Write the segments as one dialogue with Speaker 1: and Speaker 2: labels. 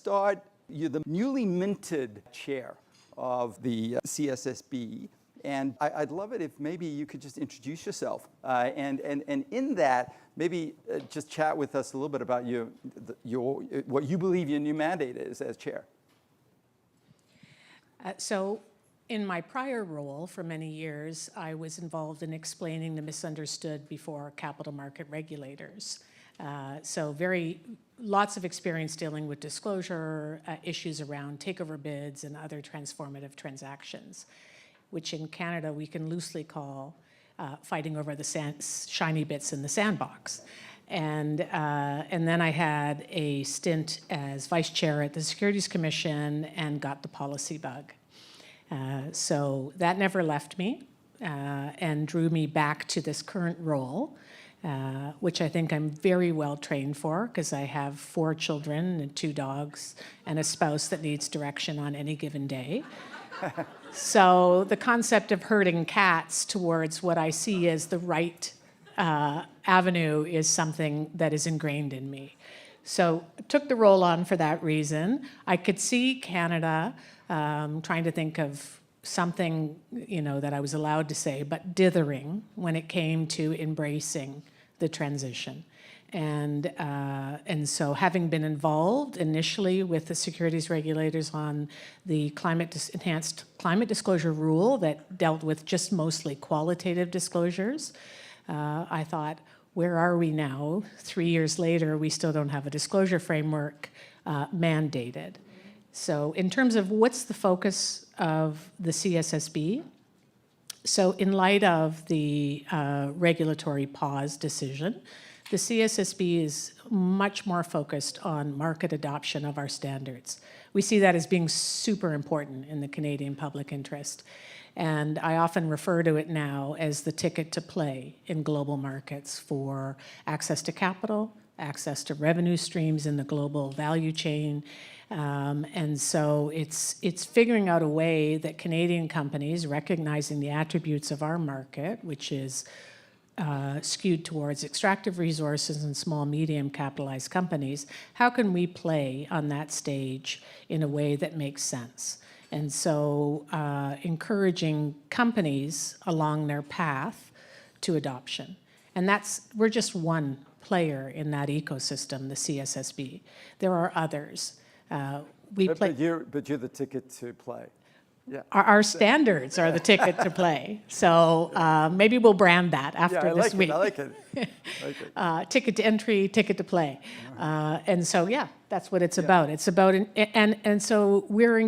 Speaker 1: start, you're the newly minted chair of the CSSB. And I'd love it if maybe you could just introduce yourself. And in that, maybe just chat with us a little bit about what you believe your new mandate is as chair.
Speaker 2: So in my prior role for many years, I was involved in explaining the misunderstood before capital market regulators. So lots of experience dealing with disclosure issues around takeover bids and other transformative transactions, which in Canada we can loosely call fighting over the shiny bits in the sandbox. And then I had a stint as vice chair at the Securities Commission and got the policy bug. So that never left me and drew me back to this current role, which I think I'm very well trained for because I have 4 children and 2 dogs and a spouse that needs direction on any given day. So the concept of herding cats towards what I see as the right avenue is something that is ingrained in me. So I took the role on for that reason. I could see Canada trying to think of something, that I was allowed to say, but dithering when it came to embracing the transition. And so having been involved initially with the securities regulators on the enhanced climate disclosure rule that dealt with just mostly qualitative disclosures, I thought, where are we now? 3 years later, we still don't have a disclosure framework mandated. So in terms of what's the focus of the CSSB, so in light of the regulatory pause decision, the CSSB is much more focused on market adoption of our standards. We see that as being super important in the Canadian public interest. And I often refer to it now as the ticket to play in global markets for access to capital, access to revenue streams in the global value chain. And so it's figuring out a way that Canadian companies, recognizing the attributes of our market, which is skewed towards extractive resources and small, medium capitalized companies, how can we play on that stage in a way that makes sense? And so encouraging companies along their path to adoption. And we're just one player in that ecosystem, the CSSB. There are others.
Speaker 1: But you're the ticket to play. Yeah.
Speaker 2: Our standards are the ticket to play. So maybe we'll brand that after this week.
Speaker 1: I like it.
Speaker 2: Ticket to entry, ticket to play. And so, yeah, that's what it's about. It's about, and so we're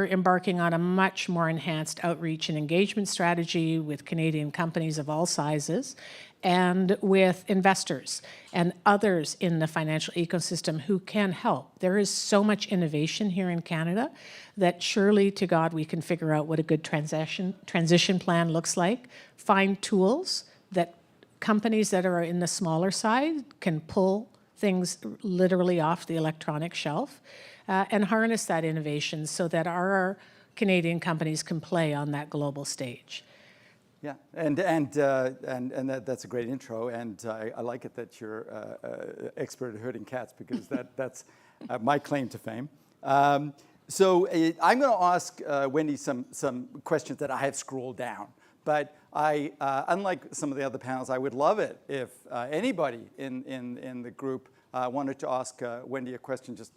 Speaker 2: embarking on a much more enhanced outreach and engagement strategy with Canadian companies of all sizes and with investors and others in the financial ecosystem who can help. There is so much innovation here in Canada that surely to God we can figure out what a good transition plan looks like, find tools that companies that are in the smaller side can pull things literally off the electronic shelf and harness that innovation so that our Canadian companies can play on that global stage.
Speaker 1: Yeah, and that's a great intro, and I like it that you're expert at herding cats because that's my claim to fame. So I'm going to ask Wendy some questions that I have scrolled down, but unlike some of the other panels, I would love it if anybody in the group wanted to ask Wendy a question. Just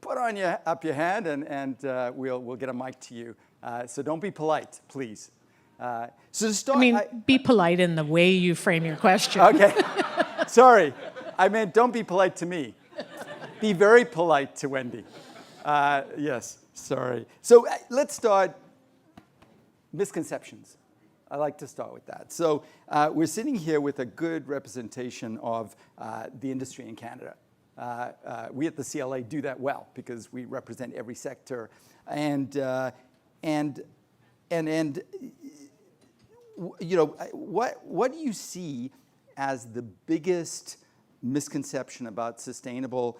Speaker 1: put up your hand, and we'll get a mic to you. So don't be polite, please. So to start,
Speaker 2: be polite in the way you frame your question.
Speaker 1: Okay. Sorry. I meant don't be polite to me. Be very polite to Wendy. Yes, sorry. So let's start misconceptions. I like to start with that. So we're sitting here with a good representation of the industry in Canada. We at the CLA do that well because we represent every sector. And what do you see as the biggest misconception about sustainable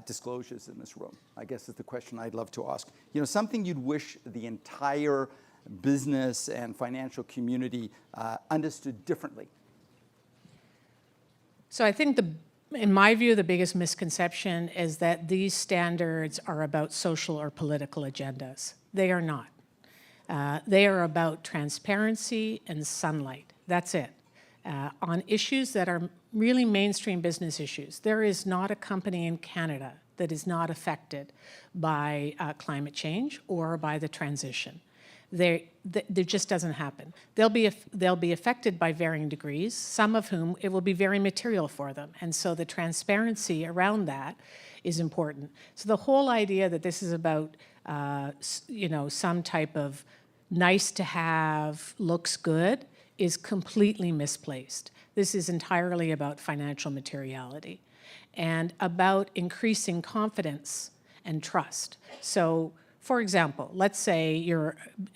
Speaker 1: disclosures in this room? I guess is the question I'd love to ask. Something you'd wish the entire business and financial community understood differently.
Speaker 2: So I think In my view, the biggest misconception is that these standards are about social or political agendas. They are not. They are about transparency and sunlight. That's it. On issues that are really mainstream business issues. There is not a company in Canada that is not affected by climate change or by the transition. There just doesn't happen. They'll be affected by varying degrees, some of whom it will be very material for them. And so the transparency around that is important. So the whole idea that this is about, some type of nice to have, looks good, is completely misplaced. This is entirely about financial materiality and about increasing confidence and trust. So, for example, let's say you're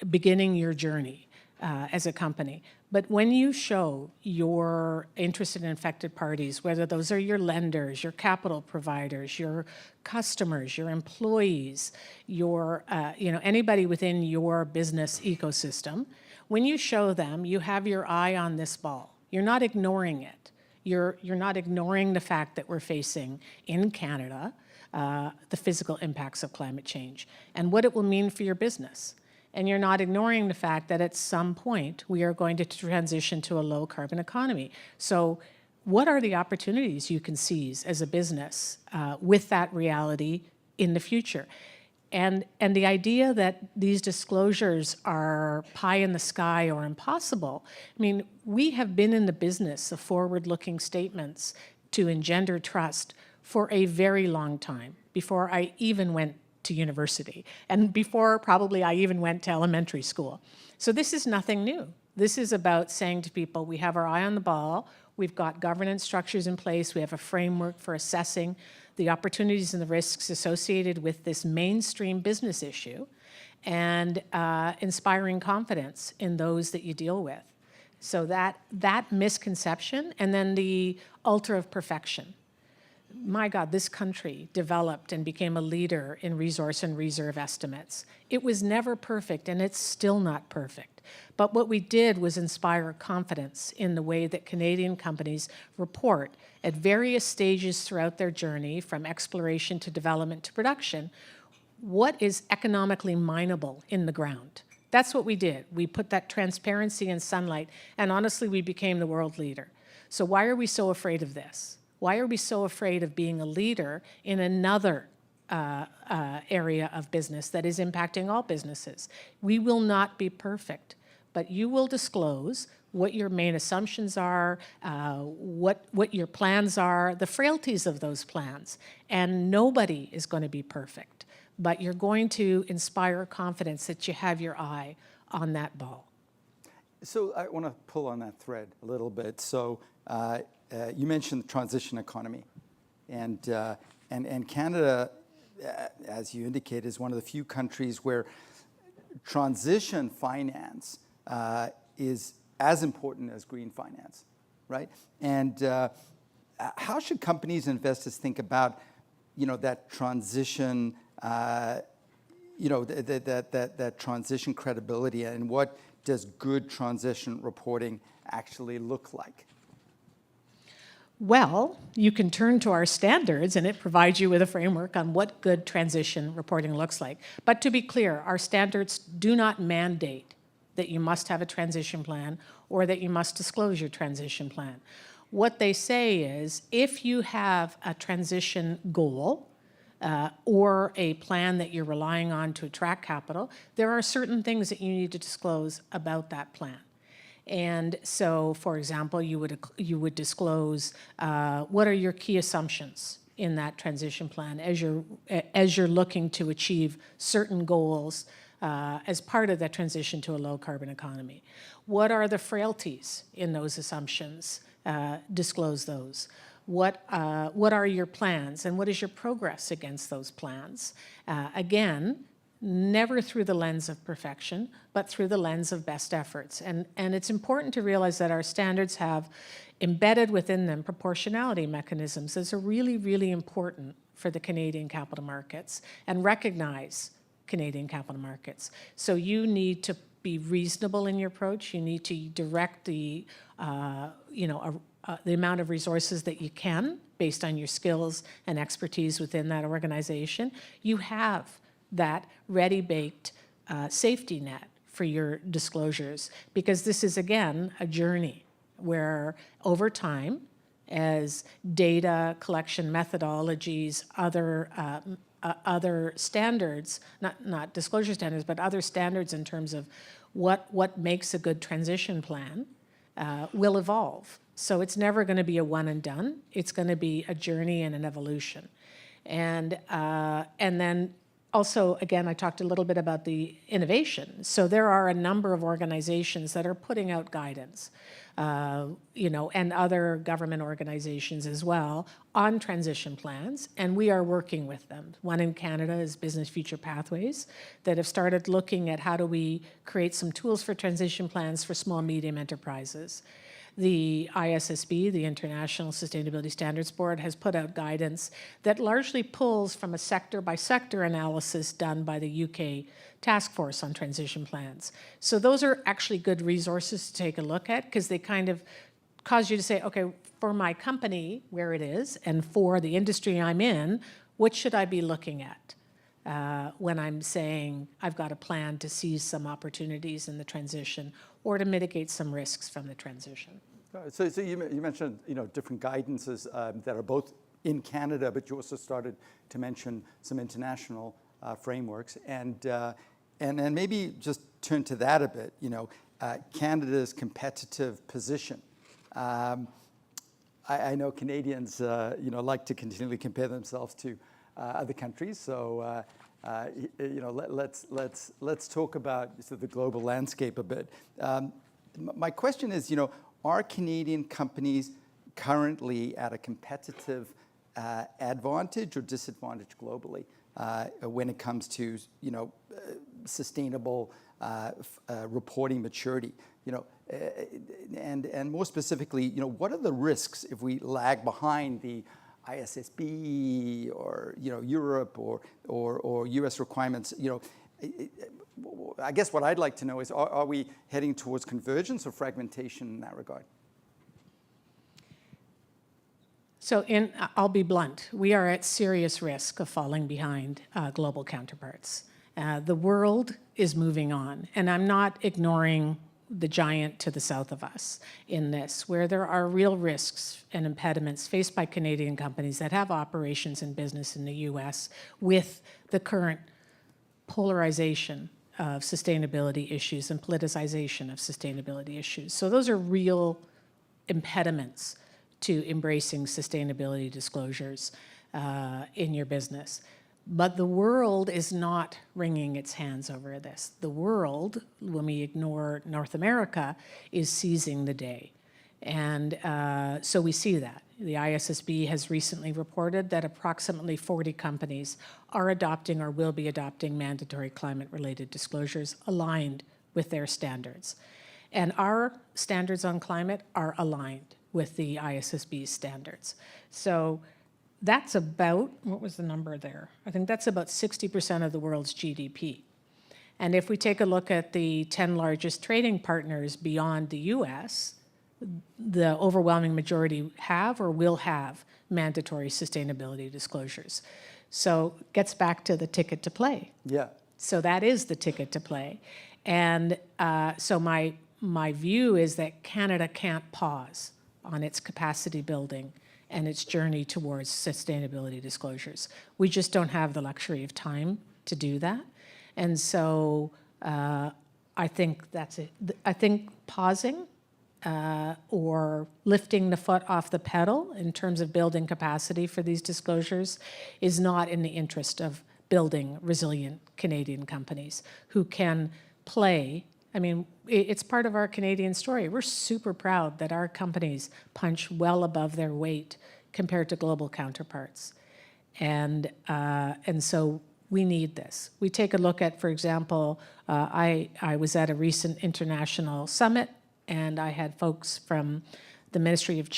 Speaker 2: beginning your journey as a company, but when you show your interested and affected parties, whether those are your lenders, your capital providers, your customers, your employees, your anybody within your business ecosystem, when you show them, you have your eye on this ball. You're not ignoring it. You're not ignoring the fact that we're facing in Canada the physical impacts of climate change and what it will mean for your business. And you're not ignoring the fact that at some point we are going to transition to a low carbon economy. So what are the opportunities you can seize as a business with that reality in the future? And the idea that these disclosures are pie in the sky or impossible, I mean, we have been in the business of forward-looking statements to engender trust for a very long time, before I even went to university, and before probably I even went to elementary school. So this is nothing new. This is about saying to people, we have our eye on the ball, we've got governance structures in place, we have a framework for assessing the opportunities and the risks associated with this mainstream business issue, and inspiring confidence in those that you deal with. So that misconception, and then the ultra of perfection. My God, this country developed and became a leader in resource and reserve estimates. It was never perfect, and it's still not perfect. But what we did was inspire confidence in the way that Canadian companies report at various stages throughout their journey, from exploration to development to production, what is economically mineable in the ground. That's what we did. We put that transparency and sunlight, and honestly, we became the world leader. So why are we so afraid of this? Why are we so afraid of being a leader in another area of business that is impacting all businesses? We will not be perfect, but you will disclose what your main assumptions are, what your plans are, the frailties of those plans. And nobody is going to be perfect, but you're going to inspire confidence that you have your eye on that ball.
Speaker 1: So I want to pull on that thread a little bit. So you mentioned the transition economy, and Canada, as you indicate, is one of the few countries where transition finance is as important as green finance, right? And how should companies and investors think about, that transition, that transition credibility, and what does good transition reporting actually look like?
Speaker 2: Well, you can turn to our standards, and it provides you with a framework on what good transition reporting looks like. But to be clear, our standards do not mandate that you must have a transition plan or that you must disclose your transition plan. What they say is, if you have a transition goal or a plan that you're relying on to attract capital, there are certain things that you need to disclose about that plan. And so, for example, you would disclose what are your key assumptions in that transition plan as you're looking to achieve certain goals as part of that transition to a low carbon economy. What are the frailties in those assumptions? Disclose those. What are your plans, and what is your progress against those plans? Again, never through the lens of perfection, but through the lens of best efforts. And it's important to realize that our standards have embedded within them proportionality mechanisms. Those are really, really important for the Canadian capital markets, and recognize Canadian capital markets. So you need be reasonable in your approach. You need to direct the amount of resources that you can based on your skills and expertise within that organization. You have that ready-baked safety net for your disclosures, because this is, again, a journey where over time, as data collection methodologies, other standards, not disclosure standards, but other standards in terms of what makes a good transition plan will evolve. So it's never going to be a one and done. It's going to be a journey and an evolution. And then also, again, I talked a little bit about the innovation. So there are a number of organizations that are putting out guidance, and other government organizations as well on transition plans, and we are working with them. One in Canada is Business Future Pathways that have started looking at how do we create some tools for transition plans for small, medium enterprises. The ISSB, the International Sustainability Standards Board, has put out guidance that largely pulls from a sector-by-sector analysis done by the UK Task Force on Transition Plans. So those are actually good resources to take a look at, because they kind of cause you to say, okay, for my company, where it is, and for the industry I'm in, what should I be looking at when I'm saying I've got a plan to seize some opportunities in the transition or to mitigate some risks from the transition.
Speaker 1: So you mentioned different guidances that are both in Canada, but you also started to mention some international frameworks, and then maybe just turn to that a bit. Canada's competitive position. I know Canadians like to continually compare themselves to other countries, so let's talk about sort of the global landscape a bit. My question is, are Canadian companies currently at a competitive advantage or disadvantage globally when it comes to sustainable reporting maturity? And more specifically, what are the risks if we lag behind the ISSB or Europe or U.S. requirements? I guess what I'd like to know is, are we heading towards convergence or fragmentation in that regard?
Speaker 2: So I'll be blunt. We are at serious risk of falling behind global counterparts. The world is moving on, and I'm not ignoring the giant to the south of us in this, where there are real risks and impediments faced by Canadian companies that have operations and business in the U.S. with the current polarization of sustainability issues and politicization of sustainability issues. So those are real impediments to embracing sustainability disclosures in your business. But the world is not wringing its hands over this. The world, when we ignore North America, is seizing the day. And so we see that. The ISSB has recently reported that approximately 40 companies are adopting or will be adopting mandatory climate-related disclosures aligned with their standards. And our standards on climate are aligned with the ISSB's standards. So that's about, what was the number there? I think that's about 60% of the world's GDP. And if we take a look at the 10 largest trading partners beyond the US, the overwhelming majority have or will have mandatory sustainability disclosures. So it gets back to the ticket to play.
Speaker 1: Yeah.
Speaker 2: So that is the ticket to play. And so my view is that Canada can't pause on its capacity building and its journey towards sustainability disclosures. We just don't have the luxury of time to do that. And so I think that's it. I think pausing or lifting the foot off the pedal in terms of building capacity for these disclosures is not in the interest of building resilient Canadian companies who can play. I mean, it's part of our Canadian story. We're super proud that our companies punch well above their weight compared to global counterparts. And so we need this. We take a look at, for example, I was at a recent international summit, and I had folks from the Ministry of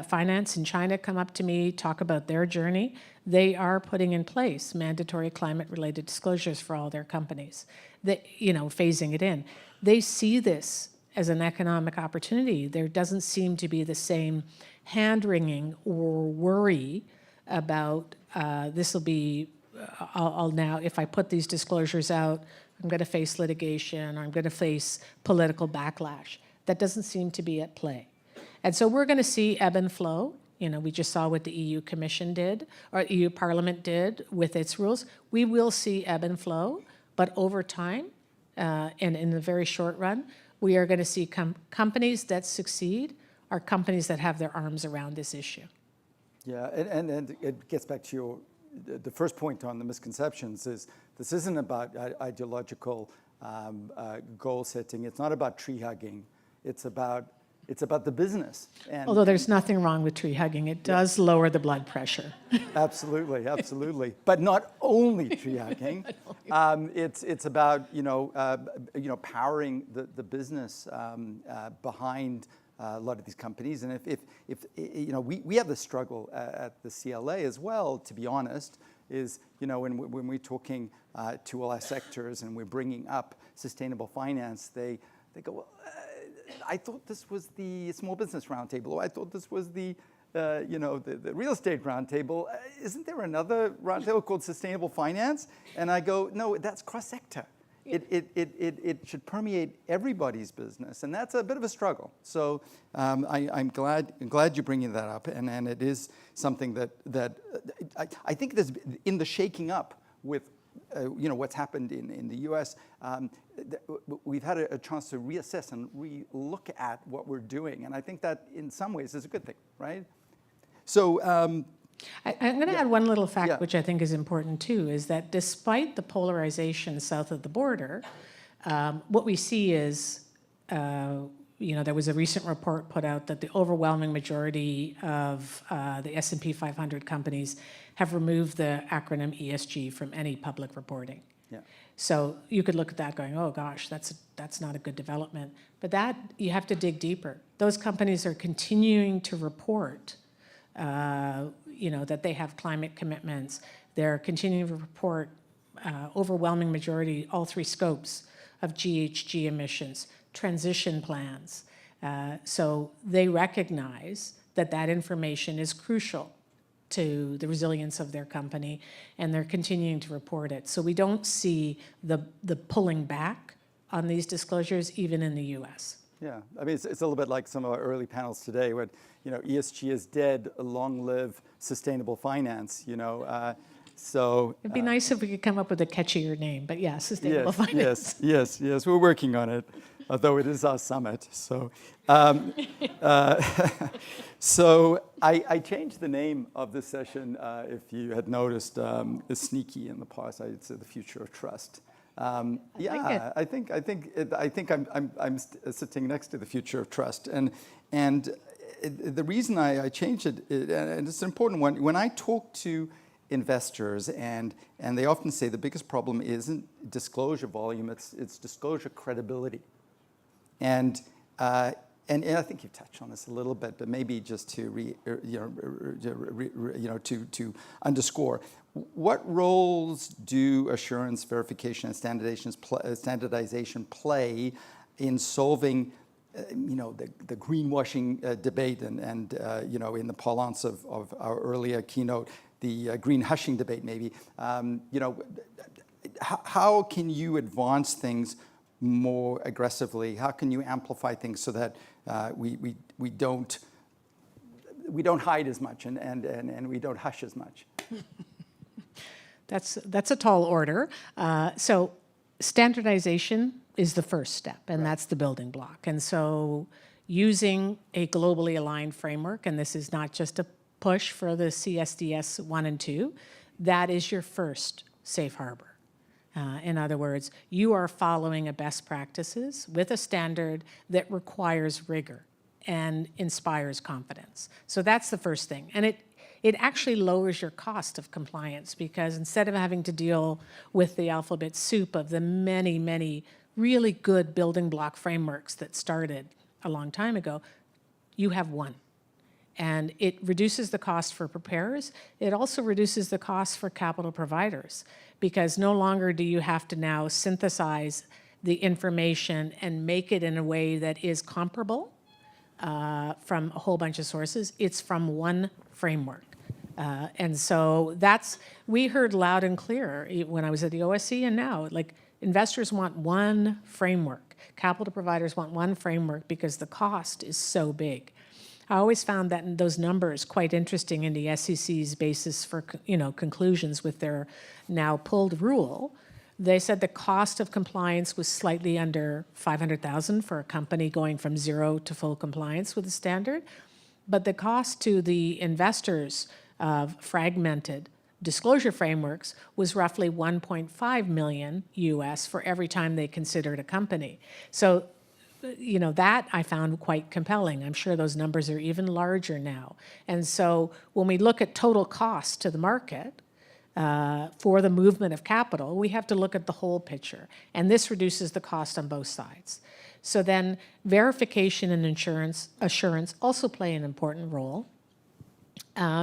Speaker 2: Finance in China come up to me, talk about their journey. They are putting in place mandatory climate-related disclosures for all their companies, that, phasing it in. they see this as an economic opportunity. There doesn't seem to be the same hand-wringing or worry about this will be, I'll now, if I put these disclosures out, I'm going to face litigation, or I'm going to face political backlash. That doesn't seem to be at play. And so we're going to see ebb and flow. You know, we just saw what the EU Commission did, or EU Parliament did with its rules. We will see ebb and flow, but over time, and in the very short run, we are going to see companies that succeed are companies that have their arms around this issue.
Speaker 1: Yeah, and it gets back to the first point on the misconceptions is this isn't about ideological goal setting. It's not about tree hugging. It's about the business. And
Speaker 2: although there's nothing wrong with tree hugging, it does lower the blood pressure.
Speaker 1: Absolutely, absolutely. But not only tree hugging. It's about powering the business behind a lot of these companies. And if we have the struggle at the CLA as well, to be honest, is when we're talking to all our sectors and we're bringing up sustainable finance, they go, well, I thought this was the small business roundtable, or I thought this was the real estate roundtable. Isn't there another roundtable called sustainable finance? And I go, no, that's cross-sector. Yeah. It should permeate everybody's business, and that's a bit of a struggle. So I'm glad you're bringing that up, and it is something that I think there's in the shaking up with what's happened in the U.S. We've had a chance to reassess and re-look at what we're doing, and I think that in some ways is a good thing, right? So
Speaker 2: I'm going to add one little fact, which I think is important too, is that despite the polarization south of the border, what we see is, there was a recent report put out that the overwhelming majority of the S&P 500 companies have removed the acronym ESG from any public reporting. Yeah. So you could look at that going, oh gosh, that's not a good development. But that, you have to dig deeper. Those companies are continuing to report that they have climate commitments. They're continuing to report overwhelming majority, all three scopes of GHG emissions, transition plans. So they recognize that information is crucial to the resilience of their company, and they're continuing to report it. So we don't see the pulling back on these disclosures, even in the US.
Speaker 1: Yeah, I mean, it's a little bit like some of our early panels today, where ESG is dead, long live sustainable finance. So
Speaker 2: it'd be nice if we could come up with a catchier name, but yeah, sustainable finance.
Speaker 1: Yes, we're working on it, although it is our summit. So, so I changed the name of this session. If you had noticed, is sneaky in the past. I'd say the future of trust. I think I'm sitting next to the future of trust, and the reason I changed it, and it's an important one. When I talk to investors, and they often say the biggest problem isn't disclosure volume; it's disclosure credibility, and I think you've touched on this a little bit, but maybe just to to underscore. What roles do assurance, verification, and standardization play in solving, the greenwashing debate, and in the parlance of our earlier keynote, the green hushing debate, maybe? How can you advance things more aggressively? How can you amplify things so that we don't hide as much and we don't hush as much?
Speaker 2: That's a tall order. So standardization is the first step, and that's the building block. And so using a globally aligned framework, and this is not just a push for the CSDS 1 and 2, that is your first safe harbor. In other words, you are following a best practices with a standard that requires rigor and inspires confidence. So that's the first thing. And it actually lowers your cost of compliance, because instead of having to deal with the alphabet soup of the many, many really good building block frameworks that started a long time ago, you have one. And it reduces the cost for preparers. It also reduces the cost for capital providers, because no longer do you have to now synthesize the information and make it in a way that is comparable from a whole bunch of sources. It's from one framework. And so we heard loud and clear when I was at the OSC and now, like, investors want one framework. Capital providers want one framework because the cost is so big. I always found that those numbers quite interesting in the SEC's basis for, conclusions with their now pulled rule. They said the cost of compliance was slightly under $500,000 for a company going from zero to full compliance with the standard, but the cost to the investors of fragmented disclosure frameworks was roughly $1.5 million US for every time they considered a company. So, that I found quite compelling. I'm sure those numbers are even larger now. And so when we look at total cost to the market for the movement of capital, we have to look at the whole picture. And this reduces the cost on both sides. So then verification and assurance also play an important role.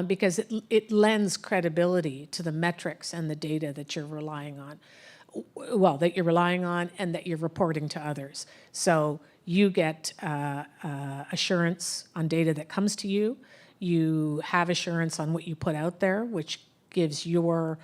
Speaker 2: Because it lends credibility to the metrics and the data that you're relying on. That you're relying on and that you're reporting to others. So you get assurance on data that comes to you. You have assurance on what you put out there, which gives your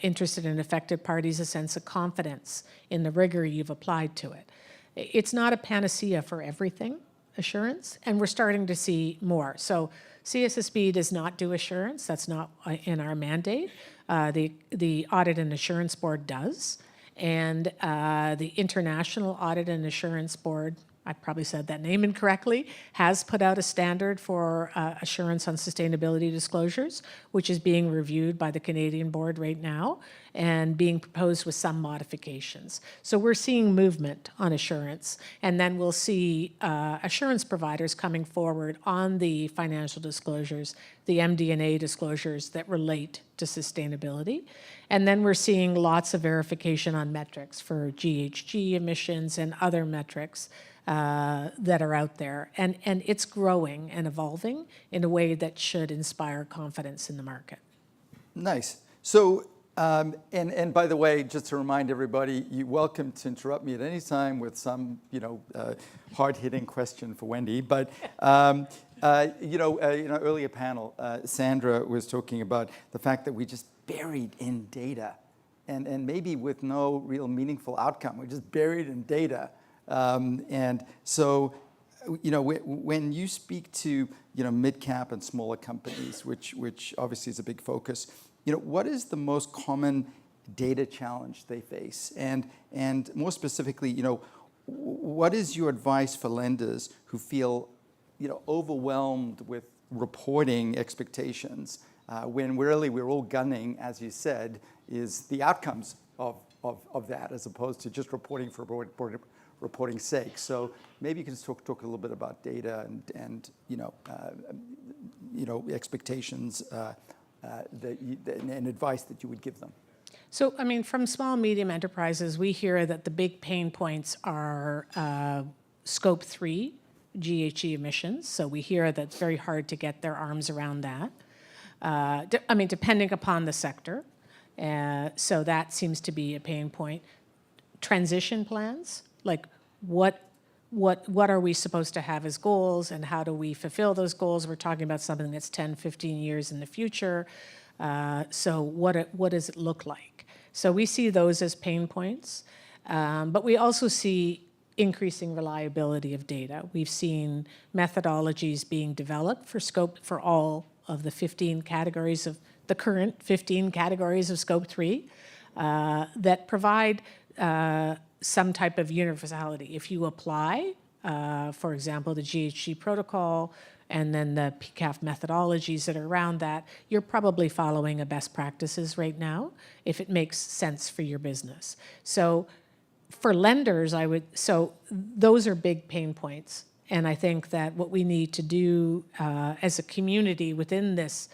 Speaker 2: interested and affected parties a sense of confidence in the rigor you've applied to it. It's not a panacea for everything, assurance, and we're starting to see more. So CSSB does not do assurance. That's not in our mandate. The Audit and Assurance Board does. And the International Audit and Assurance Board, I probably said that name incorrectly, has put out a standard for assurance on sustainability disclosures, which is being reviewed by the Canadian board right now and being proposed with some modifications. So we're seeing movement on assurance, and then we'll see assurance providers coming forward on the financial disclosures, the MD&A disclosures that relate to sustainability. And then we're seeing lots of verification on metrics for GHG emissions and other metrics that are out there. And it's growing and evolving in a way that should inspire confidence in the market.
Speaker 1: Nice. So, and by the way, just to remind everybody, you're welcome to interrupt me at any time with some, hard-hitting question for Wendy. But, in an earlier panel, Sandra was talking about the fact that we just buried in data and maybe with no real meaningful outcome. We're just buried in data. And so, when you speak to, mid-cap and smaller companies, which obviously is a big focus, what is the most common data challenge they face? And more specifically, what is your advice for lenders who feel, overwhelmed with reporting expectations when really we're all gunning, as you said, is the outcomes of that as opposed to just reporting for reporting's sake. So maybe you can just talk a little bit about data and expectations and advice that you would give them.
Speaker 2: So, from small and medium enterprises, we hear that the big pain points are Scope 3 GHG emissions. So we hear that it's very hard to get their arms around that. Depending upon the sector. So that seems to be a pain point. Transition plans, like what are we supposed to have as goals and how do we fulfill those goals? We're talking about something that's 10, 15 years in the future. So what does it look like? So we see those as pain points, but we also see increasing reliability of data. We've seen methodologies being developed for all of the 15 categories of the current 15 categories of Scope 3 that provide some type of universality. If you apply, for example, the GHG protocol and then the PCAF methodologies that are around that, you're probably following a best practices right now if it makes sense for your business. So for lenders, so those are big pain points. And I think that what we need to do as a community within this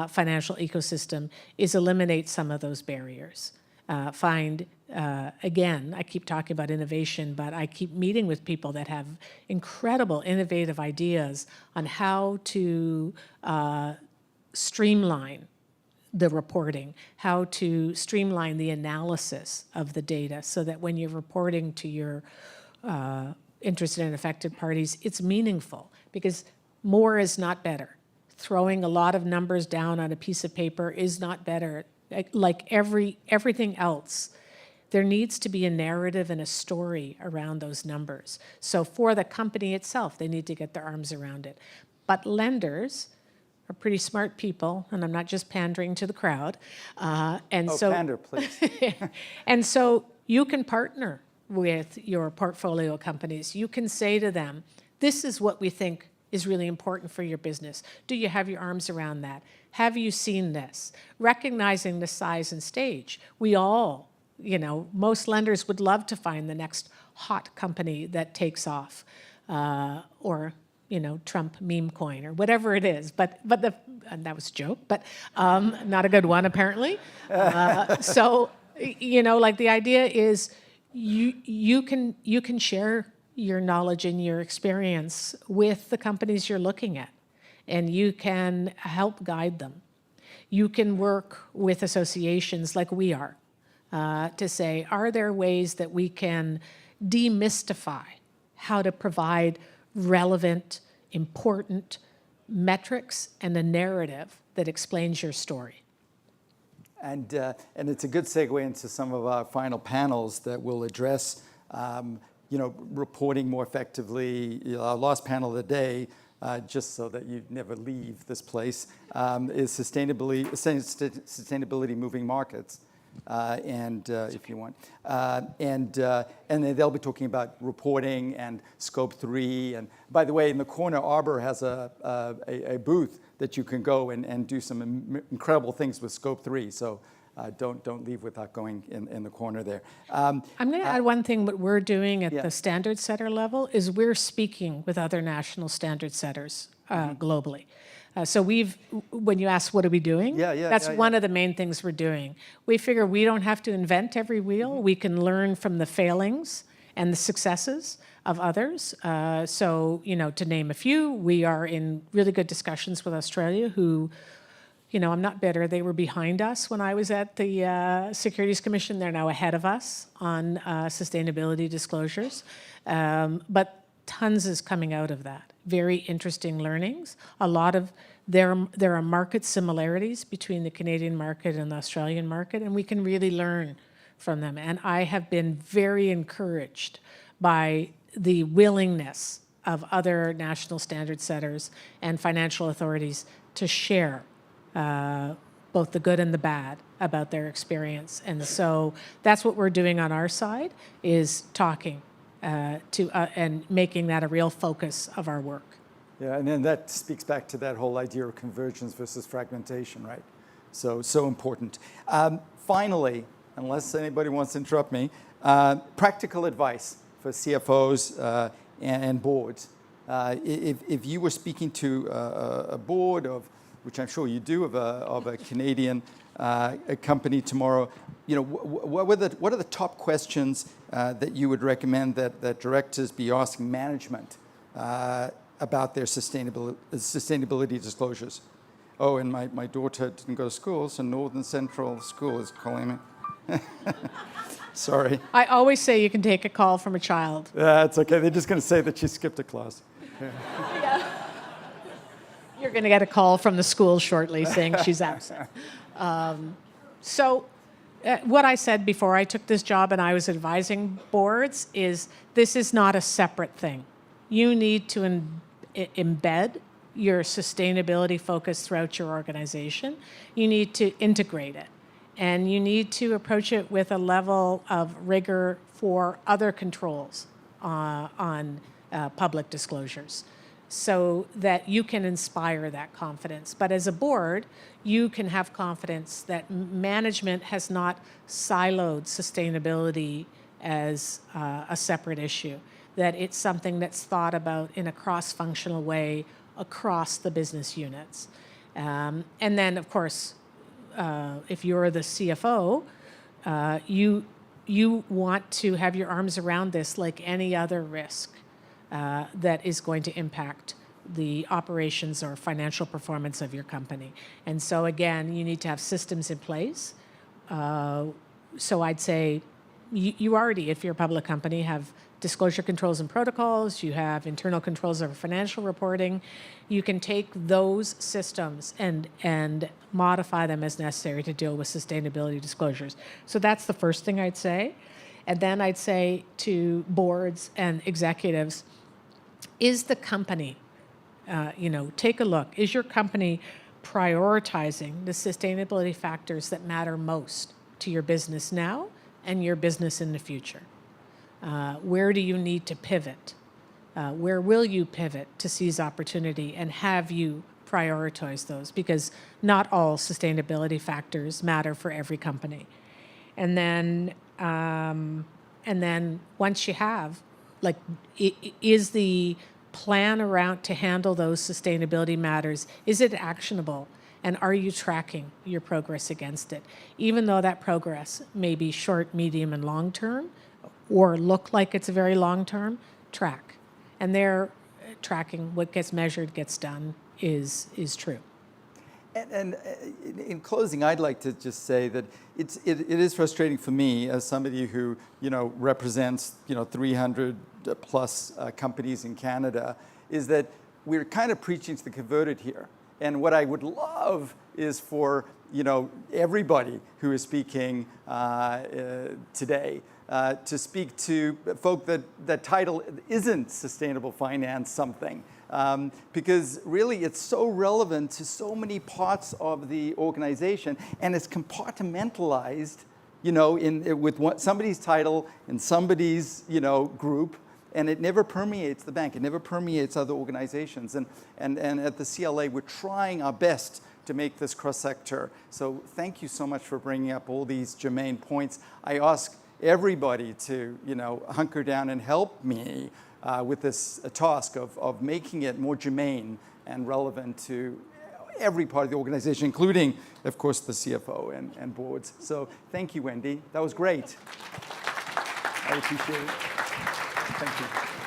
Speaker 2: financial ecosystem is eliminate some of those barriers. Again, I keep talking about innovation, but I keep meeting with people that have incredible innovative ideas on how to streamline the reporting, how to streamline the analysis of the data so that when you're reporting to your interested and affected parties, it's meaningful, because more is not better. Throwing a lot of numbers down on a piece of paper is not better. Like everything else, there needs to be a narrative and a story around those numbers. So for the company itself, they need to get their arms around it. But lenders are pretty smart people, and I'm not just pandering to the crowd.
Speaker 1: Pander, please.
Speaker 2: And so you can partner with your portfolio companies. You can say to them, this is what we think is really important for your business. Do you have your arms around that? Have you seen this? Recognizing the size and stage. We all, most lenders would love to find the next hot company that takes off, or Trump meme coin or whatever it is. And that was a joke, but not a good one apparently. So the idea is you can share your knowledge and your experience with the companies you're looking at, and you can help guide them. You can work with associations like we are to say, are there ways that we can demystify how to provide relevant, important metrics and a narrative that explains your story?
Speaker 1: And it's a good segue into some of our final panels that will address reporting more effectively. Our last panel of the day, just so that you never leave this place, is sustainability moving markets. If you want, and then they'll be talking about reporting and Scope 3. And by the way, in the corner, Arbor has a booth that you can go and do some incredible things with Scope 3. So don't leave without going in the corner there.
Speaker 2: I'm going to add one thing. What we're doing at the standard setter level is we're speaking with other national standard setters globally. So when you ask what are we doing, that's one of the main things we're doing. We figure we don't have to invent every wheel. We can learn from the failings and the successes of others. So, to name a few, we are in really good discussions with Australia, who, I'm not bitter. They were behind us when I was at the Securities Commission. They're now ahead of us on sustainability disclosures. But tons is coming out of that. Very interesting learnings. A lot of there are market similarities between the Canadian market and the Australian market, and we can really learn from them. And I have been very encouraged by the willingness of other national standard setters and financial authorities to share both the good and the bad about their experience. And so that's what we're doing on our side, is talking and making that a real focus of our work.
Speaker 1: Yeah, and then that speaks back to that whole idea of convergence versus fragmentation, right? So important. Finally, unless anybody wants to interrupt me, practical advice for CFOs and boards. If you were speaking to a board of, which I'm sure you do, of a Canadian a company tomorrow, what are the top questions that you would recommend that directors be asking management about their sustainability disclosures? Oh, and my daughter didn't go to school, so Northern Central School is calling me. Sorry.
Speaker 2: I always say you can take a call from a child.
Speaker 1: It's okay. They're just going to say that she skipped a class.
Speaker 2: Yeah. You're going to get a call from the school shortly saying she's absent. What I said before I took this job and I was advising boards is this is not a separate thing. You need to embed your sustainability focus throughout your organization. You need to integrate it. And you need to approach it with a level of rigor for other controls on public disclosures, so that you can inspire that confidence. But as a board, you can have confidence that management has not siloed sustainability as a separate issue, that it's something that's thought about in a cross-functional way across the business units. And then, of course, if you're the CFO, you want to have your arms around this like any other risk that is going to impact the operations or financial performance of your company. And so again, you need to have systems in place. So I'd say you already, if you're a public company, have disclosure controls and protocols, you have internal controls over financial reporting. You can take those systems and modify them as necessary to deal with sustainability disclosures. So that's the first thing I'd say. And then I'd say to boards and executives, is the company, take a look, is your company prioritizing the sustainability factors that matter most to your business now and your business in the future? Where do you need to pivot? Where will you pivot to seize opportunity, and have you prioritized those? Because not all sustainability factors matter for every company. And then once you have, is the plan around to handle those sustainability matters, is it actionable? And are you tracking your progress against it? Even though that progress may be short, medium, and long term, or look like it's a very long term, track. And they're tracking what gets measured, gets done, is true.
Speaker 1: And in closing, I'd like to just say that it is frustrating for me as somebody who represents 300 plus companies in Canada, is that we're kind of preaching to the converted here. And what I would love is for everybody who is speaking today to speak to folk that title isn't sustainable finance something. Because really it's so relevant to so many parts of the organization, and it's compartmentalized, with somebody's title and somebody's, group, and it never permeates the bank. It never permeates other organizations. And at the CLA, we're trying our best to make this cross-sector. So thank you so much for bringing up all these germane points. I ask everybody to, hunker down and help me with this task of making it more germane and relevant to every part of the organization, including, of course, the CFO and boards. So thank you, Wendy. That was great. I appreciate it. Thank you.